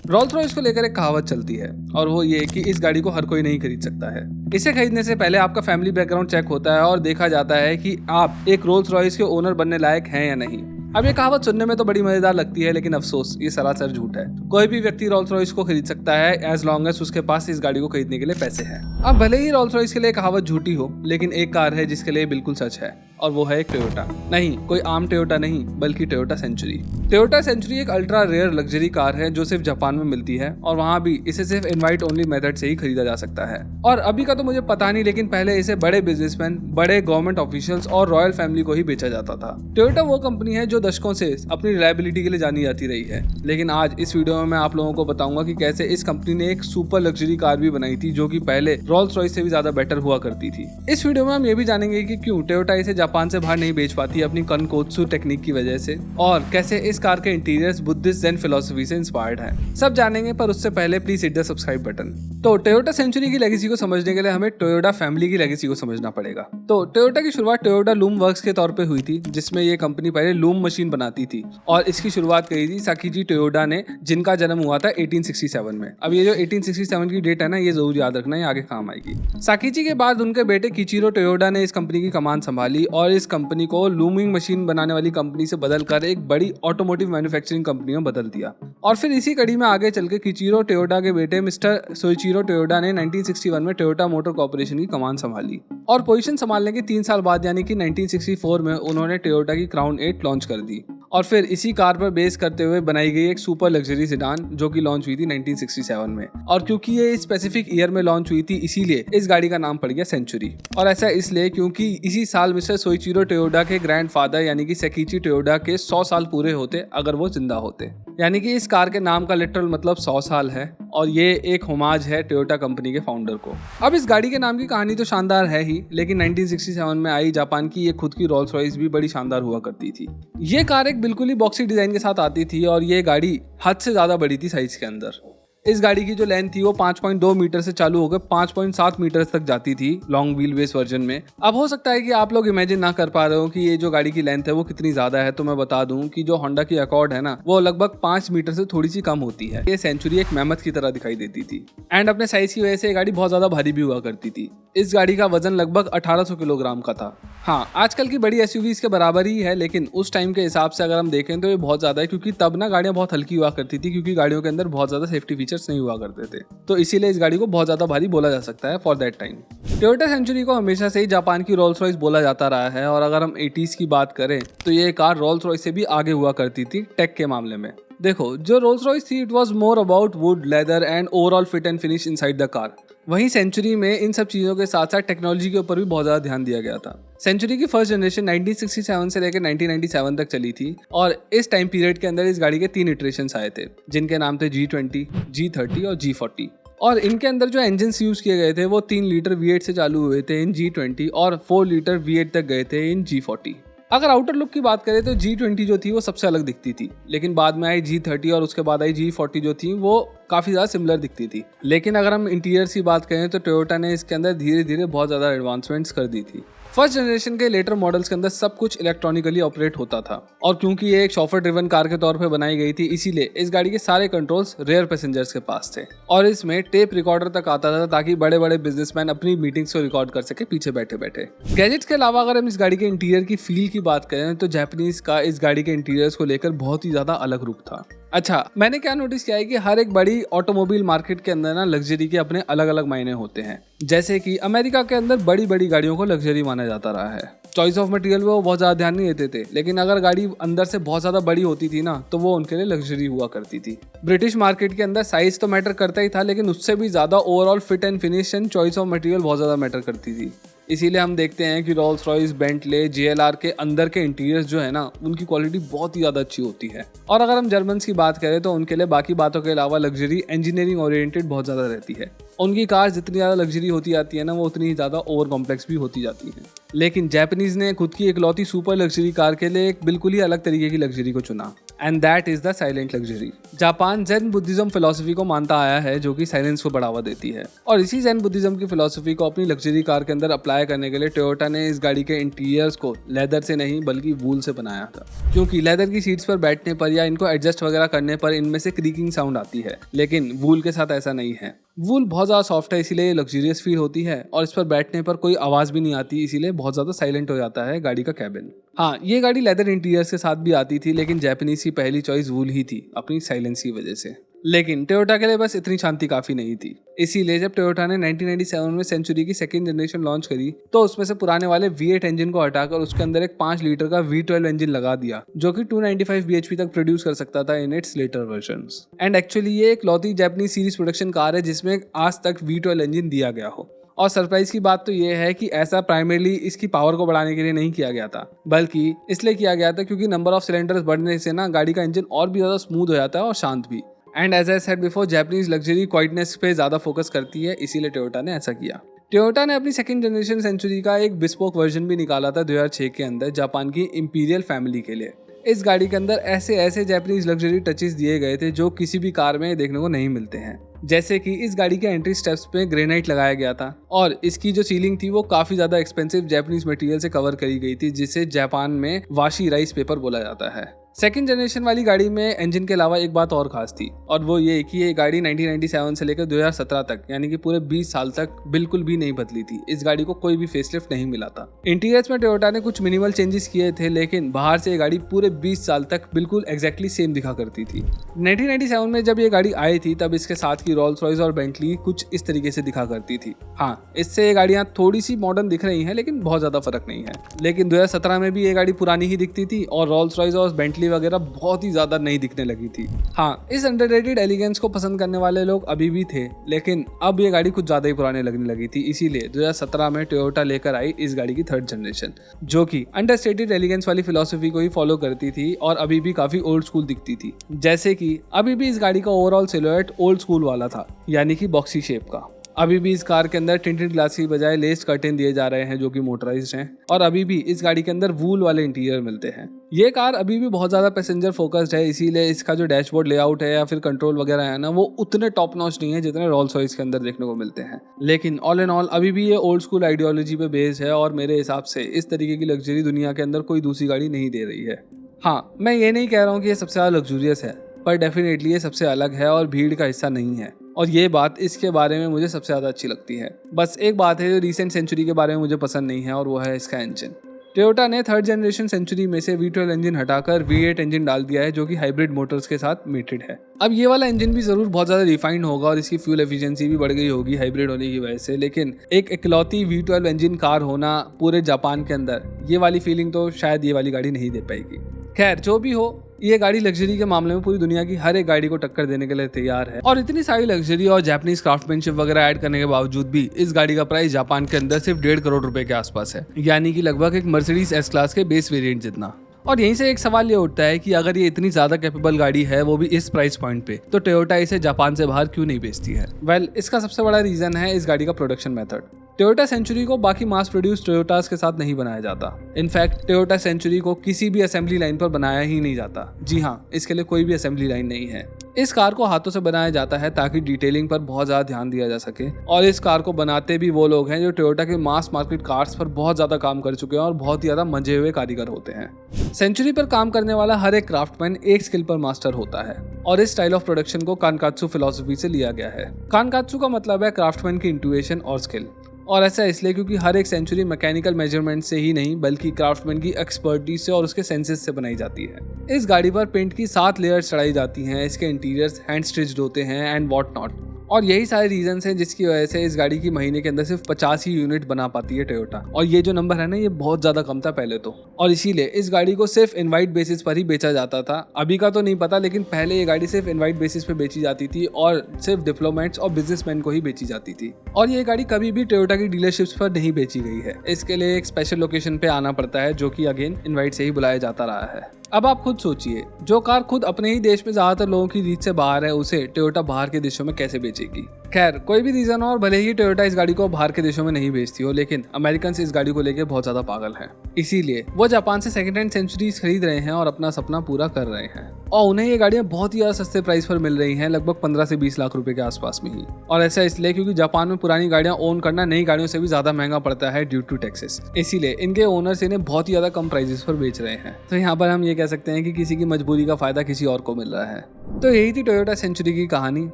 Rolls Royce को लेकर एक कहावत चलती है और वो ये कि इस गाड़ी को हर कोई नहीं खरीद सकता है। इसे खरीदने से पहले आपका फैमिली बैकग्राउंड चेक होता है और देखा जाता है कि आप एक रोल्स रॉयस के ओनर बनने लायक हैं या नहीं। अब ये कहावत सुनने में तो बड़ी मजेदार लगती है, लेकिन अफसोस ये सरासर झूठ है। कोई भी व्यक्ति रोल्स रॉयस को खरीद सकता है एज लॉन्ग एज उसके पास इस गाड़ी को खरीदने के लिए पैसे हैं। अब भले ही रोल्स रॉयस के लिए कहावत झूठी हो, लेकिन एक कार है जिसके लिए बिल्कुल सच है और वो है एक टोयोटा। नहीं, कोई आम टोयोटा नहीं, बल्कि टोयोटा सेंचुरी। टोयोटा सेंचुरी एक अल्ट्रा रेयर लग्जरी कार है जो सिर्फ जापान में मिलती है और वहाँ भी इसे सिर्फ इनवाइट ओनली मेथड से ही खरीदा जा सकता है। और अभी का तो मुझे पता नहीं, लेकिन पहले इसे बड़े बिजनेसमैन, बड़े गवर्नमेंट ऑफिशियल्स और रॉयल फैमिली को ही बेचा जाता था। टोयोटा वो कंपनी है जो दशकों से अपनी रिलायबिलिटी के लिए जानी जाती रही है। लेकिन आज इस वीडियो में मैं आप लोगों को बताऊंगा कि कैसे इस कंपनी ने एक सुपर लग्जरी कार भी बनाई थी जो कि पहले रोल्स रॉयस से भी ज्यादा बेटर हुआ करती थी। इस वीडियो में हम ये भी जानेंगे कि क्यों टोयोटा इसे जापान से बाहर नहीं बेच पाती अपनी कनकोत्सु टेक्निक की वजह से, और कैसे इस कार के इंटीरियर्स बुद्धिस्ट ज़ेन फिलॉसफी से इंस्पायर्ड हैं। सब जानेंगे, पर उससे पहले please hit the subscribe button. तो टोयोटा सेंचुरी की लेगेसी को समझने के लिए हमें टोयोटा फैमिली की लेगेसी को समझना पड़ेगा। तो टोयोटा की शुरुआत टोयोटा लूम वर्क्स के तौर पे हुई थी, जिसमें ये कंपनी पहले लूम मशीन बनाती थी और इसकी शुरुआत करी थी साकीची टोयोडा ने, जिनका जन्म हुआ था 1867 में। अब ये जो 1867 की डेट है ना, ये जरूर याद रखना, ये आगे काम आएगी। साकीची के बाद उनके बेटे किचिरो टोयोडा ने इस कंपनी की कमान संभाली और इस कंपनी को लूमिंग मशीन बनाने वाली कंपनी से बदलकर एक बड़ी ऑटोमोटिव मैन्युफैक्चरिंग कंपनी में बदल दिया। और फिर इसी कड़ी में आगे चल के किचिरो टोयोडा के बेटे मिस्टर सोइचिरो टोयोडा ने 1961 में टोयोटा मोटर कॉर्पोरेशन की कमान संभाली और पोजीशन संभालने के 3 साल बाद यानी कि 1964 में उन्होंने टोयोटा की क्राउन 8 लॉन्च कर दी और फिर इसी कार पर बेस करते हुए बनाई गई एक सुपर लग्जरी सेडान जो कि लॉन्च हुई थी 1967 में। और क्योंकि ये स्पेसिफिक ईयर में लॉन्च हुई थी, इसीलिए इस गाड़ी का नाम पड़ गया सेंचुरी। और ऐसा इसलिए क्योंकि इसी साल मिस्टर सोइचिरो टोयोडा के ग्रैंडफादर यानी कि साकीची टोयोडा के 100 साल पूरे होते अगर वो जिंदा होते। यानी कि इस कार के नाम का लिटरल मतलब 100 साल है और ये एक होमाज है टोयोटा कंपनी के फाउंडर को। अब इस गाड़ी के नाम की कहानी तो शानदार है ही, लेकिन 1967 में आई जापान की ये खुद की रोल्स रॉयस भी बड़ी शानदार हुआ करती थी। ये कार एक बिल्कुल ही बॉक्सी डिजाइन के साथ आती थी और ये गाड़ी हद से ज्यादा बड़ी थी साइज के अंदर। इस गाड़ी की जो लेंथ थी वो 5.2 मीटर से चालू होकर 5.7 मीटर तक जाती थी लॉन्ग व्हील बेस वर्जन में। अब हो सकता है कि आप लोग इमेजिन ना कर पा रहे हो कि ये जो गाड़ी की लेंथ है वो कितनी ज्यादा है, तो मैं बता दूं कि जो होंडा की अकॉर्ड है ना, वो लगभग 5 मीटर से थोड़ी सी कम होती है। ये सेंचुरी एक मेहमत की तरह दिखाई देती थी एंड अपने साइज की वजह से ये गाड़ी बहुत ज्यादा भारी भी हुआ करती थी। इस गाड़ी का वजन लगभग 1800 किलोग्राम का था। हाँ, आजकल की बड़ी एसयूवीज के बराबर ही है, लेकिन उस टाइम के हिसाब से अगर हम देखें तो ये बहुत ज्यादा है, क्योंकि तब ना गाड़ियां बहुत हल्की हुआ करती थी, क्योंकि गाड़ियों के अंदर बहुत ज्यादा सेफ्टी फीचर्स नहीं हुआ करते थे। तो इसीलिए इस गाड़ी को बहुत ज्यादा भारी बोला जा सकता है for that time. Toyota Century को हमेशा से ही जापान की रोल्स रॉयस बोला जाता रहा है और अगर हम 80s की बात करें तो ये कार रोल्स रॉयस से भी आगे हुआ करती थी टेक के मामले में। देखो, जो रोल्स रॉयस थी it was more about would, leather and overall fit and finish inside the car. वहीं सेंचुरी में इन सब चीज़ों के साथ साथ टेक्नोलॉजी के ऊपर भी बहुत ज़्यादा ध्यान दिया गया था। सेंचुरी की फर्स्ट जनरेशन 1967 से लेकर 1997 तक चली थी और इस टाइम पीरियड के अंदर इस गाड़ी के 3 इटरेशंस आए थे, जिनके नाम थे G20, G30 और G40। और इनके अंदर जो इंजन्स यूज किए गए थे वो 3 लीटर V8 से चालू हुए थे इन G20 और 4 लीटर V8 तक गए थे इन G40। अगर आउटर लुक की बात करें तो G20 जो थी वो सबसे अलग दिखती थी, लेकिन बाद में आई G30 और उसके बाद आई G40 जो थी वो काफी ज्यादा सिमिलर दिखती थी। लेकिन अगर हम इंटीरियर की बात करें तो टोयोटा ने इसके अंदर धीरे धीरे बहुत ज्यादा एडवांसमेंट्स कर दी थी। फर्स्ट जनरेशन के लेटर मॉडल्स के अंदर सब कुछ इलेक्ट्रॉनिकली ऑपरेट होता था और क्योंकि ये एक शॉफर ड्रिवन कार के तौर पे बनाई गई थी, इसीलिए इस गाड़ी के सारे कंट्रोल्स रेयर पैसेंजर्स के पास थे और इसमें टेप रिकॉर्डर तक आता था ताकि बड़े बड़े बिजनेसमैन अपनी मीटिंग्स को रिकॉर्ड कर सके पीछे बैठे बैठे। गैजेट्स के अलावा अगर हम इस गाड़ी के इंटीरियर की फील की बात करें तो जापानीज का इस गाड़ी के इंटीरियर्स को लेकर बहुत ही ज्यादा अलग रूप था। अच्छा, मैंने क्या नोटिस किया है कि हर एक बड़ी ऑटोमोबाइल मार्केट के अंदर ना लग्जरी के अपने अलग अलग मायने होते हैं। जैसे कि अमेरिका के अंदर बड़ी बड़ी गाड़ियों को लग्जरी माना जाता रहा है। चॉइस ऑफ मटेरियल वो बहुत ज़्यादा ध्यान नहीं देते थे, लेकिन अगर गाड़ी अंदर से बहुत ज़्यादा बड़ी होती थी ना तो वो उनके लिए लग्जरी हुआ करती थी। ब्रिटिश मार्केट के अंदर साइज तो मैटर करता ही था, लेकिन उससे भी ज़्यादा overall fit and finish and choice of material बहुत ज़्यादा मैटर करती थी। इसीलिए हम देखते हैं कि रोल्स रॉयस, बेंटले, JLR के अंदर के इंटीरियर्स जो है ना, उनकी क्वालिटी बहुत ही ज़्यादा अच्छी होती है। और अगर हम जर्मन्स की बात करें तो उनके लिए बाकी बातों के अलावा लग्जरी इंजीनियरिंग ओरिएंटेड बहुत ज़्यादा रहती है। उनकी कार जितनी ज़्यादा लग्जरी होती जाती है ना, वो उतनी ही ज़्यादा ओवर कॉम्प्लेक्स भी होती जाती है। लेकिन जापानीज ने खुद की इकलौती सुपर लग्जरी कार के लिए एक बिल्कुल ही अलग तरीके की लग्जरी को चुना। And that is the silent luxury. Japan Zen Buddhism philosophy को मानता आया है जो कि साइलेंस को बढ़ावा देती है, और इसी ज़ेन बुद्धिज्म की फिलॉसफी को अपनी लग्जरी कार के अंदर अप्लाई करने के लिए टोयोटा ने इस गाड़ी के इंटीरियर्स को लेदर से नहीं बल्कि वूल से बनाया था, क्योंकि लेदर की सीट्स पर बैठने पर या इनको एडजस्ट वगैरह करने पर इनमें से क्रीकिंग साउंड आती है, लेकिन वूल के साथ ऐसा नहीं है। वूल बहुत ज़्यादा सॉफ्ट है, इसीलिए लग्जरियस फील होती है और इस पर बैठने पर कोई आवाज़ भी नहीं आती, इसीलिए बहुत ज़्यादा साइलेंट हो जाता है गाड़ी का कैबिन। हाँ, ये गाड़ी लेदर इंटीरियर्स के साथ भी आती थी, लेकिन जापानीज की पहली चॉइस वूल ही थी अपनी साइलेंस की वजह से। लेकिन टोयोटा के लिए बस इतनी शांति काफ़ी नहीं थी, इसीलिए जब टोयोटा ने 1997 में सेंचुरी की सेकंड जनरेशन लॉन्च करी तो उसमें से पुराने वाले V8 इंजन को हटाकर उसके अंदर एक 5 लीटर का V12 इंजन लगा दिया, जो कि 295 bhp तक प्रोड्यूस कर सकता था in its later versions. And actually ये एक लौती जापानीज सीरीज प्रोडक्शन कार है जिसमें आज तक V12 इंजन दिया गया हो। और सरप्राइज की बात तो ये है कि ऐसा प्राइमरली इसकी पावर को बढ़ाने के लिए नहीं किया गया था, बल्कि इसलिए किया गया था क्योंकि नंबर ऑफ सिलेंडर्स बढ़ने से ना गाड़ी का इंजन और भी ज़्यादा स्मूथ हो जाता है और शांत भी। And as I said before, Japanese luxury quietness पे ज़्यादा फोकस करती है, इसीलिए टोयोटा ने ऐसा किया। टोयोटा ने अपनी सेकंड जनरेशन सेंचुरी का एक बिस्पोक वर्जन भी निकाला था 2006 के अंदर जापान की इंपीरियल फैमिली के लिए। इस गाड़ी के अंदर ऐसे जापानीज लग्जरी टचेस दिए गए थे जो किसी भी कार में देखने को नहीं मिलते हैं, जैसे कि इस गाड़ी के एंट्री स्टेप्स पे ग्रेनाइट लगाया गया था और इसकी जो सीलिंग थी वो काफ़ी ज़्यादा एक्सपेंसिव जापानीज मटेरियल से कवर करी गई थी, जिसे जापान में वाशी राइस पेपर बोला जाता है। सेकंड जनरेशन वाली गाड़ी में इंजन के अलावा एक बात और खास थी, और वो ये कि ये गाड़ी 1997 से लेकर 2017 तक यानी कि पूरे 20 साल तक बिल्कुल भी नहीं बदली थी। इस गाड़ी को कोई भी फेसलिफ्ट नहीं मिला था। इंटीरियर्स में टोयोटा ने कुछ मिनिमल चेंजेस किए थे, लेकिन बाहर से ये गाड़ी पूरे 20 साल तक बिल्कुल एग्जैक्टली सेम दिखा करती थी। 1997 में जब ये गाड़ी आई थी तब इसके साथ की रोल्स रॉयस और बेंटली कुछ इस तरीके से दिखा करती थी। हाँ, इससे ये गाड़ियाँ थोड़ी सी मॉडर्न दिख रही हैं, लेकिन बहुत ज़्यादा फर्क नहीं है। लेकिन 2017 में भी ये गाड़ी पुरानी ही दिखती थी और रोल्स रॉयस और बेंटली वगैरह बहुत ही ज्यादा नहीं दिखने लगी थी। हाँ, इस अंडररेटेड एलिगेंस को पसंद करने वाले लोग अभी भी थे, लेकिन अब ये गाड़ी कुछ ज्यादा ही पुराने लगने लगी थी, इसीलिए 2017 में टोयोटा लेकर आई इस गाड़ी की थर्ड जनरेशन, जो कि अंडरस्टेटेड एलिगेंस वाली फिलॉसफी को ही फॉलो करती थी और अभी भी काफी ओल्ड स्कूल दिखती थी। जैसे कि अभी भी इस गाड़ी का ओवरऑल सिलुएट ओल्ड स्कूल वाला था, यानी कि बॉक्सी शेप का। अभी भी इस कार के अंदर टिंटेड ग्लास की बजाय लेस्ड कर्टेन दिए जा रहे हैं जो कि मोटराइज्ड हैं, और अभी भी इस गाड़ी के अंदर वूल वाले इंटीरियर मिलते हैं। ये कार अभी भी बहुत ज़्यादा पैसेंजर फोकस्ड है, इसीलिए इसका जो डैशबोर्ड लेआउट है या फिर कंट्रोल वगैरह है ना, वो उतने टॉप नॉच नहीं है जितने रोल्स रॉयस के अंदर देखने को मिलते हैं। लेकिन ऑल एंड ऑल अभी भी ये ओल्ड स्कूल आइडियोलॉजी पे बेस्ड है, और मेरे हिसाब से इस तरीके की लग्जरी दुनिया के अंदर कोई दूसरी गाड़ी नहीं दे रही है। हाँ, मैं ये नहीं कह रहा हूँ कि ये सबसे ज़्यादा लग्जूरियस है, पर डेफिनेटली ये सबसे अलग है और भीड़ का हिस्सा नहीं है, और ये बात इसके बारे में मुझे सबसे ज़्यादा अच्छी लगती है। बस एक बात है जो रिसेंट सेंचुरी के बारे में मुझे पसंद नहीं है, और वो है इसका इंजन। टोयोटा ने थर्ड जनरेशन सेंचुरी में से V12 इंजन हटाकर V8 इंजन डाल दिया है, जो कि हाइब्रिड मोटर्स के साथ मेटेड है। अब ये वाला इंजन भी ज़रूर बहुत ज़्यादा रिफाइंड होगा और इसकी फ्यूल एफिशिएंसी भी बढ़ गई होगी हाइब्रिड होने की वजह से, लेकिन एक इकलौती V12 इंजन कार होना पूरे जापान के अंदर, ये वाली फीलिंग तो शायद ये वाली गाड़ी नहीं दे पाएगी। खैर, जो भी हो, ये गाड़ी लग्जरी के मामले में पूरी दुनिया की हर एक गाड़ी को टक्कर देने के लिए तैयार है, और इतनी सारी लग्जरी और जापानीज क्राफ्टमैनशिप वगैरह ऐड करने के बावजूद भी इस गाड़ी का प्राइस जापान के अंदर सिर्फ 1.5 करोड़ रुपए के आसपास है, यानी कि लगभग एक मर्सिडीज एस क्लास के बेस वेरिएंट जितना। और यहीं से एक सवाल ये उठता है कि अगर ये इतनी ज्यादा कैपेबल गाड़ी है, वो भी इस प्राइस पॉइंट पे, तो टोयोटा इसे जापान से बाहर क्यों नहीं बेचती है? वेल, इसका सबसे बड़ा रीजन है इस गाड़ी का प्रोडक्शन मेथड। टोयोटा सेंचुरी को बाकी मास प्रोड्यूस टोयोटास के साथ नहीं बनाया जाता। इनफैक्ट टोयोटा सेंचुरी को किसी भी असेंबली लाइन पर बनाया ही नहीं जाता। जी हाँ, इसके लिए कोई भी असेंबली लाइन नहीं है। इस कार को हाथों से बनाया जाता है ताकि डिटेलिंग पर बहुत ज़्यादा ध्यान दिया जा सके, और इस कार को बनाते भी वो लोग हैं जो टोयोटा के मास मार्केट कार्स पर बहुत ज़्यादा काम कर चुके हैं और बहुत ही ज़्यादा मंजे हुए कारीगर होते हैं। सेंचुरी पर काम करने वाला हर एक क्राफ्टमैन एक स्किल पर मास्टर होता है, और इस स्टाइल ऑफ प्रोडक्शन को कानकात्सु फिलॉसफी से लिया गया है। कानकात्सु का मतलब है क्राफ्टमैन की इंट्यूएशन और स्किल, और ऐसा इसलिए क्योंकि हर एक सेंचुरी मैकेनिकल मेजरमेंट से ही नहीं बल्कि क्राफ्टमैन की एक्सपर्टीज से और उसके सेंसेस से बनाई जाती है। इस गाड़ी पर पेंट की 7 लेयर्स चढ़ाई जाती हैं, इसके इंटीरियर्स हैंड स्टिच्ड होते हैं एंड व्हाट नॉट, और यही सारे रीजंस हैं जिसकी वजह से इस गाड़ी की महीने के अंदर सिर्फ 50 ही यूनिट बना पाती है टोयोटा, और ये जो नंबर है ना, ये बहुत ज़्यादा कम था पहले तो, और इसीलिए इस गाड़ी को सिर्फ इनवाइट बेसिस पर ही बेचा जाता था। अभी का तो नहीं पता, लेकिन पहले ये गाड़ी सिर्फ इनवाइट बेसिस पे बेची जाती थी और सिर्फ डिप्लोमेट्स और बिजनेसमैन को ही बेची जाती थी, और ये गाड़ी कभी भी टोयोटा की डीलरशिप्स पर नहीं बेची गई है। इसके लिए एक स्पेशल लोकेशन पे आना पड़ता है, जो कि अगेन इनवाइट से ही बुलाया जाता रहा है। अब आप खुद सोचिए, जो कार खुद अपने ही देश में ज्यादातर लोगों की रीच से बाहर है, उसे टोयोटा बाहर के देशों में कैसे बेचेगी? खैर कोई भी रीजन हो, और भले ही टोयोटा इस गाड़ी को बाहर के देशों में नहीं बेचती हो, लेकिन अमेरिकन इस गाड़ी को लेके बहुत ज्यादा पागल हैं। इसीलिए वो जापान से सेकंड हैंड सेंचुरीज खरीद रहे हैं और अपना सपना पूरा कर रहे हैं। और उन्हें ये गाड़ियां बहुत ही ज्यादा सस्ते प्राइस पर मिल रही हैं, लगभग 15 से 20 लाख रुपए के आसपास में ही। और ऐसा इसलिए क्योंकि जापान में पुरानी गाड़ियां ओन करना नई गाड़ियों से भी ज्यादा महंगा पड़ता है ड्यू टू टैक्सेस। इसीलिए इनके ओनर्स इन्हें बहुत ही ज्यादा कम प्राइसेस पर बेच रहे हैं। तो यहाँ पर हम ये कह सकते हैं कि किसी की मजबूरी का फायदा किसी और को मिल रहा है। तो यही थी टोयोटा सेंचुरी की कहानी,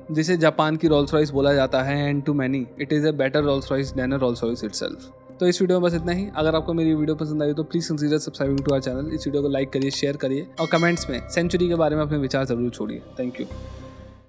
जिसे जापान की रोल्स रॉयस बोला जाता है, and to many it is a better Rolls Royce than a Rolls Royce itself. तो इस वीडियो में बस इतना ही। अगर आपको मेरी वीडियो पसंद आई तो please consider subscribing to our channel. इस वीडियो को लाइक करिए, शेयर करिए और कमेंट्स में सेंचुरी के बारे में अपने विचार जरूर छोड़िए। Thank you.